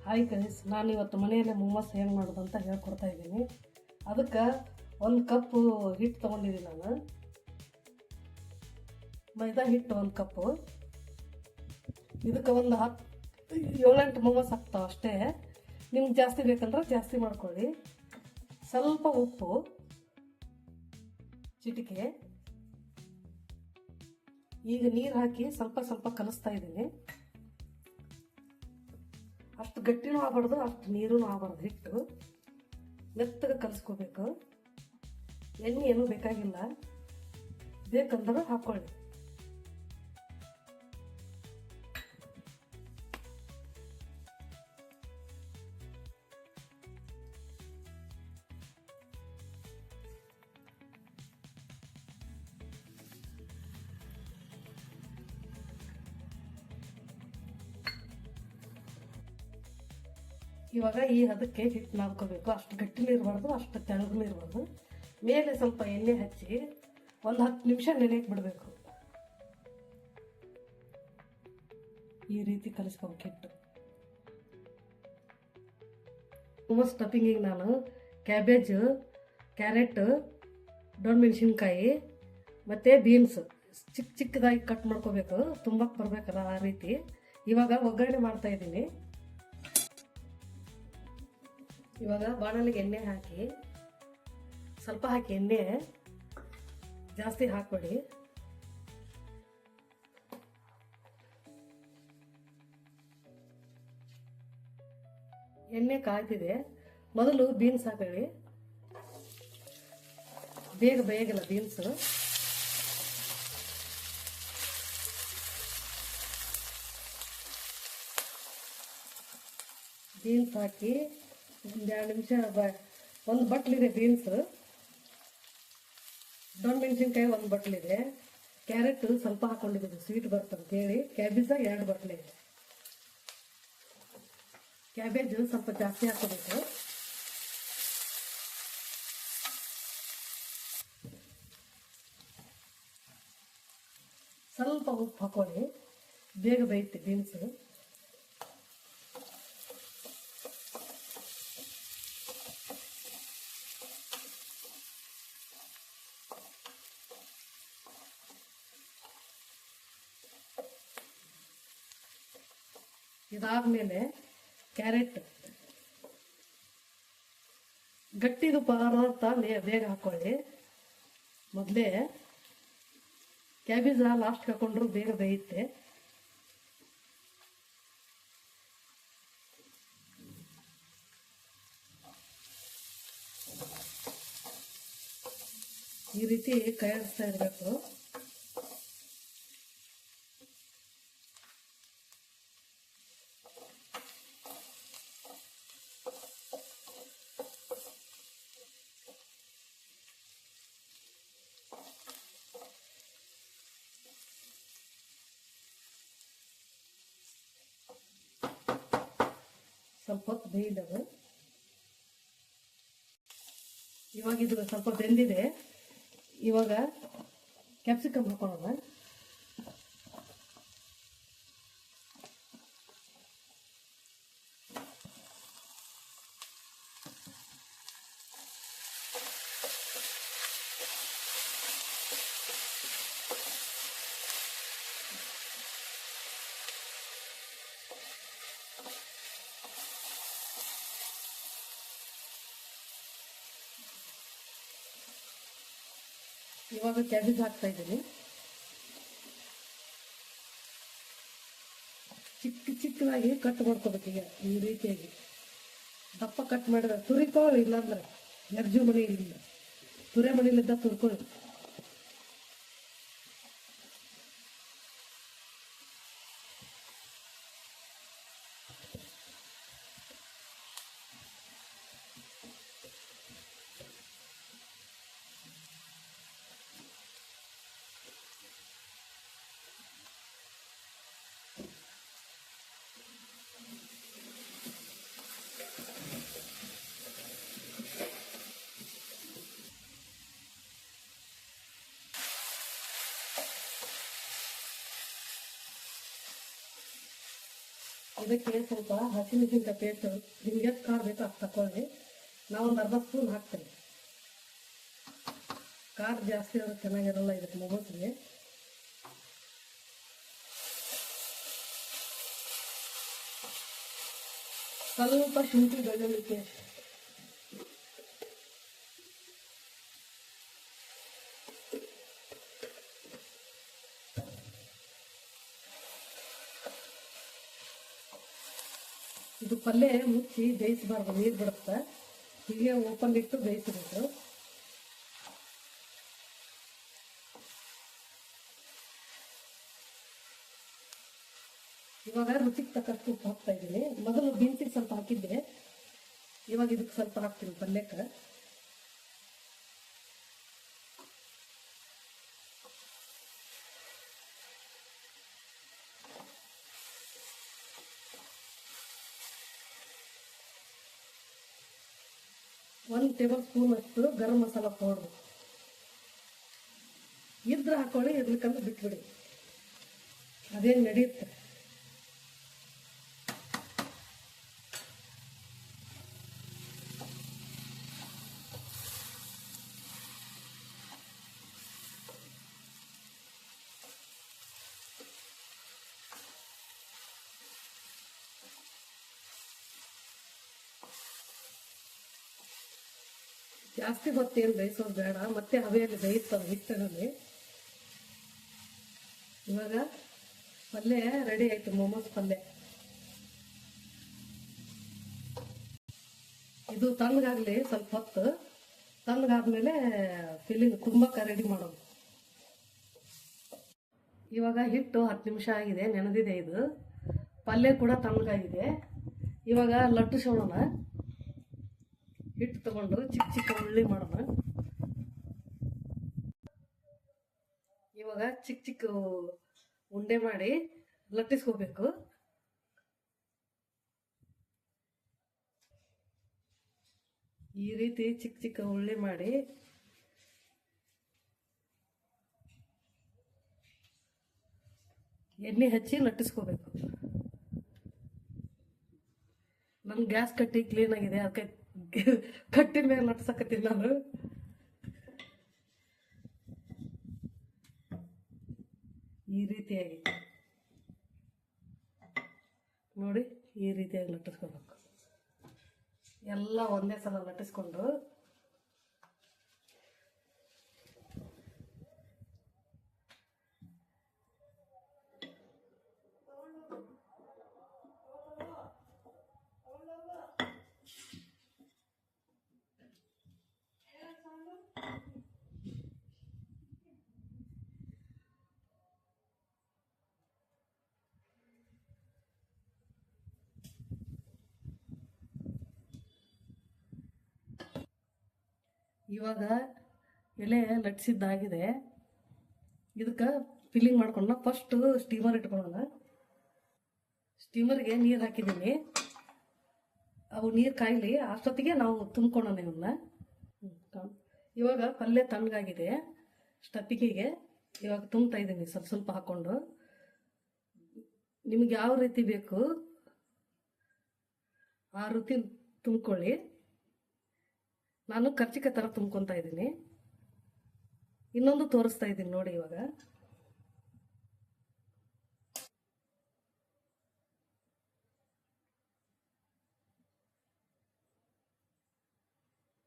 Hi guys, ನಾನು ಇವತ್ತು ಮನೆಯಲ್ಲೇ ಮೊಮೋಸ್ ಹೆಂಗೆ ಮಾಡೋದು ಅಂತ ಹೇಳ್ಕೊಡ್ತಾ ಇದ್ದೀನಿ. ಅದಕ್ಕೆ 1 ಕಪ್ಪು ಹಿಟ್ಟು ತೊಗೊಂಡಿದ್ದೀನಿ. ನಾನು ಮೈದಾ ಹಿಟ್ಟು 1 ಕಪ್ಪು. ಇದಕ್ಕೆ ಒಂದು 7-8 ಮೊಮೋಸ್ ಹಾಕ್ತಾವೆ ಅಷ್ಟೇ. ನಿಮ್ಗೆ ಜಾಸ್ತಿ ಬೇಕಂದ್ರೆ ಜಾಸ್ತಿ ಮಾಡ್ಕೊಳ್ಳಿ. ಸ್ವಲ್ಪ ಉಪ್ಪು, ಚಿಟಿಕೆ. ಈಗ ನೀರು ಹಾಕಿ ಸ್ವಲ್ಪ ಸ್ವಲ್ಪ ಕಲಿಸ್ತಾ ಇದ್ದೀನಿ. ಅಷ್ಟು ಗಟ್ಟಿನೂ ಆಗಬಾರ್ದು, ಅಷ್ಟು ನೀರೂ ಆಗಬಾರ್ದು. ಹಿಟ್ಟು ಮೆತ್ತಗೆ ಕಲಿಸ್ಕೋಬೇಕು. ಎಣ್ಣೆ ಏನೂ ಬೇಕಾಗಿಲ್ಲ, ಬೇಕಂದ್ರೆ ಹಾಕ್ಕೊಳ್ಳಿ. ಇವಾಗ ಈ ಹದಕ್ಕೆ ಹಿಟ್ಟು ನಾದ್ಕೋಬೇಕು. ಅಷ್ಟು ಗಟ್ಟಿನೂ ಇರಬಾರ್ದು, ಅಷ್ಟು ತೆಳ್ಳಗೂ ಇರಬಾರ್ದು. ಮೇಲೆ ಸ್ವಲ್ಪ ಎಣ್ಣೆ ಹಚ್ಚಿ ಒಂದು 10 ನಿಮಿಷ ನೆನೆಯಕ್ಕೆ ಬಿಡಬೇಕು. ಈ ರೀತಿ ಕಲಿಸ್ಕೋಬೇಕು ಹಿಟ್ಟು. ಮೊಮೋಸ್ ಸ್ಟಫಿಂಗಿಗೆ ನಾನು ಕ್ಯಾಬೇಜು, ಕ್ಯಾರೆಟ್, ಮೆಣಸಿನ್ಕಾಯಿ ಮತ್ತು ಬೀನ್ಸ್ ಚಿಕ್ಕ ಚಿಕ್ಕದಾಗಿ ಕಟ್ ಮಾಡ್ಕೋಬೇಕು. ತುಂಬಕ್ಕೆ ಬರಬೇಕಲ್ಲ ಆ ರೀತಿ. ಇವಾಗ ಒಗ್ಗರಣೆ ಮಾಡ್ತಾ ಇದ್ದೀನಿ. ಇವಾಗ ಬಾಣಲಿಗೆ ಎಣ್ಣೆ ಹಾಕಿ, ಸ್ವಲ್ಪ ಹಾಕಿ, ಎಣ್ಣೆ ಜಾಸ್ತಿ ಹಾಕ್ಬೇಡಿ. ಎಣ್ಣೆ ಕಾಯ್ತಿದೆ. ಮೊದಲು ಬೀನ್ಸ್ ಹಾಕೊಳ್ಳಿ. ಬೇಗ ಬೇಗಲ್ಲ ಬೀನ್ಸ್. ಬೀನ್ಸ್ ಹಾಕಿ ಒಂದು 2 ನಿಮಿಷ. ಒಂದು ಬಟ್ಲಿದೆ ಬೀನ್ಸ್. ಮೆಣಸಿನ್ಕಾಯಿ 1 ಬಟ್ಲಿದೆ. ಕ್ಯಾರೆಟ್ ಸ್ವಲ್ಪ ಹಾಕೊಂಡಿದ್ದೀನಿ, ಸ್ವೀಟ್ ಬರ್ತಂತೇಳಿ. ಕ್ಯಾಬೇಜ 2 ಬಟ್ಲೆ ಇದೆ. ಕ್ಯಾಬೇಜ್ ಸ್ವಲ್ಪ ಜಾಸ್ತಿ ಹಾಕೋಬೇಕು. ಸ್ವಲ್ಪ ಉಪ್ಪು ಹಾಕೊಳ್ಳಿ, ಬೇಗ ಬೇಯುತ್ತೆ ಬೀನ್ಸ್. ಇದಾದ್ಮೇಲೆ ಕ್ಯಾರೆಟ್, ಗಟ್ಟಿದು ಪದಾರ್ಥ ಬೇಗ ಹಾಕೊಳ್ಳಿ. ಮೊದಲೇ ಕ್ಯಾಬೇಜ್ ಲಾಸ್ಟ್ ಹಾಕೊಂಡ್ರು ಬೇಗ ಬೇಯುತ್ತೆ. ಈ ರೀತಿ ಕೈ ಆಡಿಸ್ತಾ ಇರಬೇಕು. ಸ್ವಲ್ಪ ಹೊತ್ತು ಬೇಯ್ದವು. ಇವಾಗ ಇದು ಸ್ವಲ್ಪ ಬೆಂದಿದೆ. ಇವಾಗ ಕ್ಯಾಪ್ಸಿಕಮ್ ಹಾಕೊಳ್ಳೋಣ. ಇವಾಗ ಕ್ಯಾಬೇಜ್ ಹಾಕ್ತಾ ಇದ್ದೀನಿ. ಚಿಕ್ಕದಾಗಿ ಕಟ್ ಮಾಡ್ಕೋಬೇಕು. ಈಗ ಈ ರೀತಿಯಾಗಿ ದಪ್ಪ ಕಟ್ ಮಾಡಿದ್ರೆ ತುರಿಕೊಳ್ಳಿ, ಇಲ್ಲಾಂದ್ರೆ ಎರ್ಜು ಮನೆಯಲ್ಲಿಲ್ಲ, ತುರೆ ಮನೆಯಲ್ಲಿದ್ದ ತುರ್ಕೊಳ್ಳಿ. ಇದಕ್ಕೆ ಸ್ವಲ್ಪ ಹಸಿಮೆಣಸಿನ್ಕಾಯಿ ಪೇಸ್ಟ್ ನಿಮ್ಗೆ ಎಷ್ಟು ಖಾರ ಬೇಕೋ ಅಷ್ಟು ತಗೊಳ್ಳಿ. ನಾವೊಂದು ಅರ್ಧ ಸ್ಪೂನ್ ಹಾಕ್ತೇನೆ. ಖಾರ ಜಾಸ್ತಿ ಆದ್ರೆ ಚೆನ್ನಾಗಿರಲ್ಲ ಇದಕ್ಕೆ ಮೊಮೋಸ್ಗೆ. ಸ್ವಲ್ಪ ಶುಂಠಿ ಬೆಳ್ಳುಳ್ಳಿ ಪೇಸ್ಟ್. ಇದು ಪಲ್ಯ ಮುಚ್ಚಿ ಬೇಯಿಸಬಾರ್ದು, ನೀರು ಬಿಡುತ್ತೆ. ಹೀಗೆ ಓಪನ್ ಇಟ್ಟು ಬೇಯಿಸಬೇಕು. ಇವಾಗ ರುಚಿಗೆ ತಕ್ಕಷ್ಟು ಉಪ್ಪು ಹಾಕ್ತಾ ಇದ್ದೀನಿ. ಮೊದಲು ಬೀನ್ಸಿಗೆ ಸ್ವಲ್ಪ ಹಾಕಿದ್ದೆ, ಇವಾಗ ಇದಕ್ಕೆ ಸ್ವಲ್ಪ ಹಾಕ್ತೀನಿ ಪಲ್ಯಕ್ಕೆ. ಒಂದು ಟೇಬಲ್ ಸ್ಪೂನ್ ಅಷ್ಟು ಗರಂ ಮಸಾಲ ಪೌಡ್ರು ಇದ್ರೆ ಹಾಕೊಳ್ಳಿ, ಇರ್ಲಿಕ್ಕಂದ್ರೆ ಬಿಟ್ಬಿಡಿ, ಅದೇನು ನಡೆಯುತ್ತೆ. ಜಾಸ್ತಿ ಹೊತ್ತೇನು ಬೇಯಿಸೋದು ಬೇಡ, ಮತ್ತೆ ಹವೆಯಲ್ಲಿ ಬೇಯಿಸ್ತವೆ ಹಿಟ್ಟಿನಲ್ಲಿ. ಇವಾಗ ಪಲ್ಯ ರೆಡಿ ಆಯ್ತು, ಮೊಮೋಸ್ ಪಲ್ಯ. ಇದು ತಣ್ಣಗಾಗಲಿ ಸ್ವಲ್ಪ ಹೊತ್ತು. ತಣ್ಣಗಾದ್ಮೇಲೆ ಫಿಲ್ಲಿಂಗ್ ಕುರ್ಮಕ್ಕ ರೆಡಿ ಮಾಡೋದು. ಇವಾಗ ಹಿಟ್ಟು 10 ನಿಮಿಷ ಆಗಿದೆ, ನೆನೆದಿದೆ. ಇದು ಪಲ್ಯ ಕೂಡ ತಣ್ಣಗಾಗಿದೆ. ಇವಾಗ ಲಟ್ಟಿಸೋಣ. ಹಿಟ್ಟು ತಗೊಂಡು ಚಿಕ್ಕ ಚಿಕ್ಕ ಉಳ್ಳಿ ಮಾಡೋಣ. ಇವಾಗ ಚಿಕ್ಕ ಚಿಕ್ಕ ಉಂಡೆ ಮಾಡಿ ಲಟ್ಟಿಸ್ಕೋಬೇಕು. ಈ ರೀತಿ ಚಿಕ್ಕ ಚಿಕ್ಕ ಉಳ್ಳಿ ಮಾಡಿ ಎಣ್ಣೆ ಹಚ್ಚಿ ಲಟ್ಟಿಸ್ಕೋಬೇಕು. ನನ್ನ ಗ್ಯಾಸ್ ಕಟ್ಟಿ ಕ್ಲೀನ್ ಆಗಿದೆ, ಅದಕ್ಕೆ ಕಟ್ಟಿ ಮೇಲೆ ಲಟ್ಸಕತ್ತೀನಿ ನಾನು. ಈ ರೀತಿಯಾಗಿ ನೋಡಿ, ಈ ರೀತಿಯಾಗಿ ಲಟ್ಟಿಸ್ಕೋಬೇಕು. ಎಲ್ಲ ಒಂದೇ ಸಲ ಲಟ್ಟಿಸ್ಕೊಂಡು ಇವಾಗ ಎಲೆ ಲಟ್ಸಿದ್ದಾಗಿದೆ. ಇದಕ್ಕೆ ಫಿಲ್ಲಿಂಗ್ ಮಾಡ್ಕೊಳ್ಳೋಣ. ಫಸ್ಟ್ ಸ್ಟೀಮರ್ ಇಟ್ಕೊಳ್ಳೋಣ. ಸ್ಟೀಮರ್ಗೆ ನೀರು ಹಾಕಿದ್ದೀನಿ, ಅವು ನೀರು ಕಾಯಲಿ, ಅಷ್ಟೊತ್ತಿಗೆ ನಾವು ತುಂಬ್ಕೊಳ್ಳೋಣ ಇವನ್ನ. ಇವಾಗ ಪಲ್ಯ ತಣ್ಣಗಾಗಿದೆ. ಸ್ಟಪ್ಪಿಗೆಗೆ ಇವಾಗ ತುಂಬ್ತಾ ಇದ್ದೀನಿ, ಸ್ವಲ್ಪ ಸ್ವಲ್ಪ ಹಾಕ್ಕೊಂಡು. ನಿಮ್ಗೆ ಯಾವ ರೀತಿ ಬೇಕು ಆ ರೀತಿ ತುಂಬ್ಕೊಳ್ಳಿ. ನಾನು ಕರ್ಚಿಕಾಯಿ ಥರ ತುಂಬ್ಕೊತಾ ಇದ್ದೀನಿ. ಇನ್ನೊಂದು ತೋರಿಸ್ತಾ ಇದ್ದೀನಿ ನೋಡಿ. ಇವಾಗ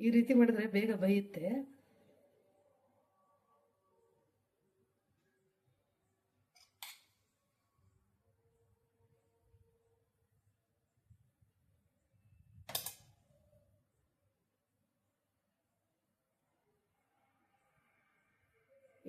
ಈ ರೀತಿ ಮಾಡಿದ್ರೆ ಬೇಗ ಬೇಯುತ್ತೆ.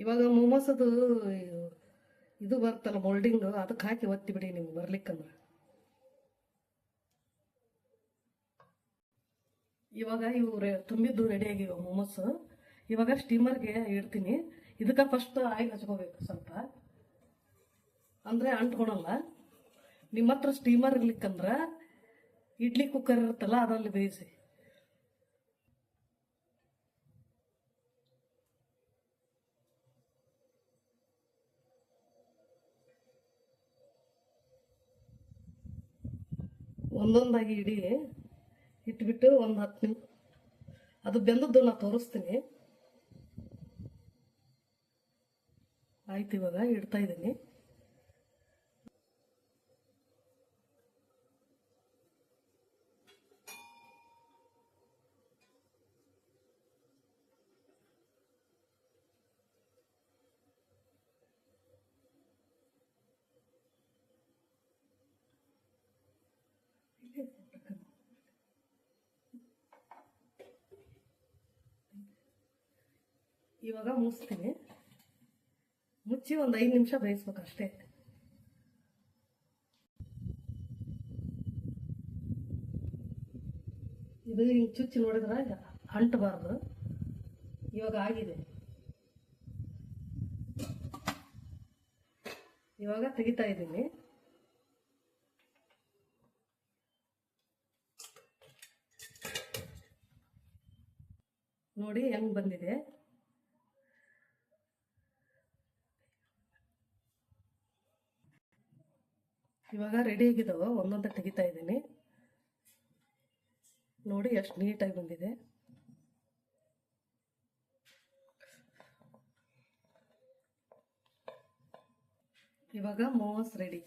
ಇವಾಗ ಮೊಮೋಸದು ಇದು ಬರ್ತಲ್ಲ ಮೋಲ್ಡಿಂಗ್, ಅದಕ್ಕೆ ಹಾಕಿ ಒತ್ತಿ ಬಿಡಿ ನಿಮ್ಗೆ ಬರ್ಲಿಕ್ಕಂದ್ರೆ. ಇವಾಗ ಇವು ತುಂಬಿದ್ದು ರೆಡಿ ಆಗಿವ ಮೊಮೋಸ್. ಇವಾಗ ಸ್ಟೀಮರ್ಗೆ ಇಡ್ತೀನಿ. ಇದಕ್ಕೆ ಫಸ್ಟ್ ಆಯಿಲ್ ಹಚ್ಕೋಬೇಕು ಸ್ವಲ್ಪ, ಅಂದರೆ ಅಂಟ್ಕೊಳಲ್ಲ. ನಿಮ್ಮ ಹತ್ರ ಸ್ಟೀಮರ್ ಇರ್ಲಿಕ್ಕಂದ್ರೆ ಇಡ್ಲಿ ಕುಕ್ಕರ್ ಇರುತ್ತಲ್ಲ ಅದರಲ್ಲಿ ಬೇಯಿಸಿ. ಒಂದೊಂದಾಗಿ ಇಡಿ ಇಟ್ಬಿಟ್ಟು ಒಂದು 10 ನಿಮಿಷ ಅದು ಬೆಂದದ್ದು ನಾನು ತೋರಿಸ್ತೀನಿ. ಆಯ್ತು, ಇವಾಗ ಇಡ್ತಾ ಇದ್ದೀನಿ. ಇವಾಗ ಮುಚ್ತೀನಿ. ಮುಚ್ಚಿ ಒಂದು 5 ನಿಮಿಷ ಬೇಯಿಸ್ಬೇಕು ಅಷ್ಟೇ. ಇದು ಹಿಂಗೆ ಚುಚ್ಚಿ ನೋಡಿದ್ರೆ ಅಂಟಬಾರ್ದು. ಇವಾಗ ಆಗಿದೆ. ಇವಾಗ ತೆಗಿತಾ ಇದ್ದೀನಿ. ನೋಡಿ ಹೆಂಗೆ ಬಂದಿದೆ. ಇವಾಗ ರೆಡಿ ಆಗಿದ್ದಾವೆ. ಒಂದೊಂದೇ ತೆಗಿತಾ ಇದ್ದೀನಿ. ನೋಡಿ ಎಷ್ಟು ನೀಟಾಗಿ ಬಂದಿದೆ. ಇವಾಗ ಮೋಮೋಸ್ ರೆಡಿ.